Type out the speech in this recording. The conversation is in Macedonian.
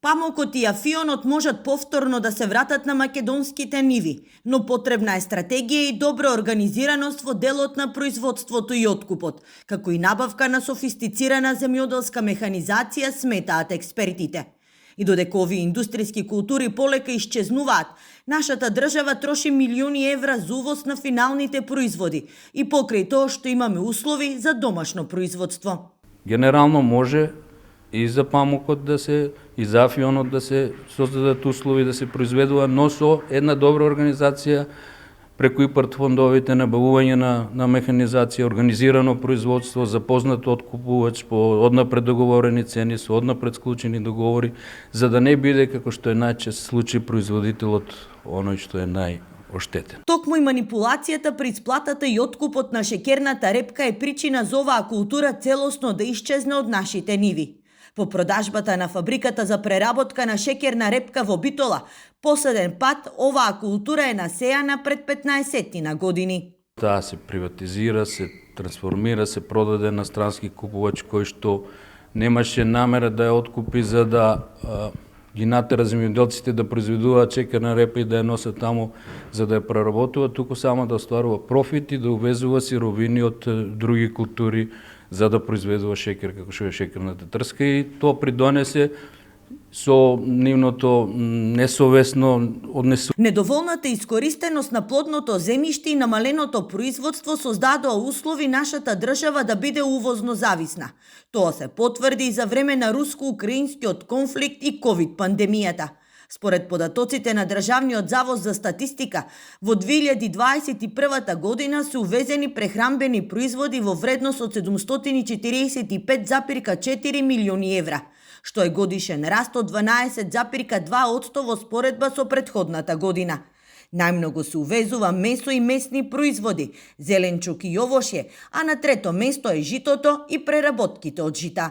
Памукот и афионот можат повторно да се вратат на македонските ниви, но потребна е стратегија и добра организираност во делот на производството и откупот, како и набавка на софистицирана земјоделска механизација, сметаат експертите. И додека овие индустријски култури полека исчезнуваат, нашата држава троши милиони евра за увоз на финалните производи и покрај тоа што имаме услови за домашно производство. Генерално може и за памукот и за афионот да се создадат услови да се произведува, но со една добра организација преку ИПАРД фондовите, набавување на механизација, организирано производство, запознат откупувач по однапред договорени цени, со однапред склучени договори, за да не биде како што е најчест случај производителот оној што е најоштетен. Токму и манипулацијата при исплатата и откупот на шеќерната репка е причина за оваа култура целосно да исчезне од нашите ниви. По продажбата на фабриката за преработка на шеќерна репка во Битола, последен пат оваа култура е насејана пред 15 години. Таа се приватизира, се трансформира, се продаде на странски купувач кој што немаше намера да ја откупи за да ги натера земјоделците да произведуваат шеќерна репа и да ја носат таму за да ја преработуваат, туку само да остварува профит и да увезува сировини од други култури за да произведува шеќер како што е шеќерната трска, и тоа придонесе со нивното несовесно однесување. Недоволната искористеност на плодното земјиште и намаленото производство создадоа услови нашата држава да биде увозно зависна. Тоа се потврди и за време на руско-украинскиот конфликт и ковид пандемијата. Според податоците на Државниот завод за статистика, во 2021 година се увезени прехранбени производи во вредност од 745,4 милиони евра, што е годишен раст од 12,2% во споредба со претходната година. Најмногу се увезува месо и месни производи, зеленчук и овошје, а на трето место е житото и преработките од жита.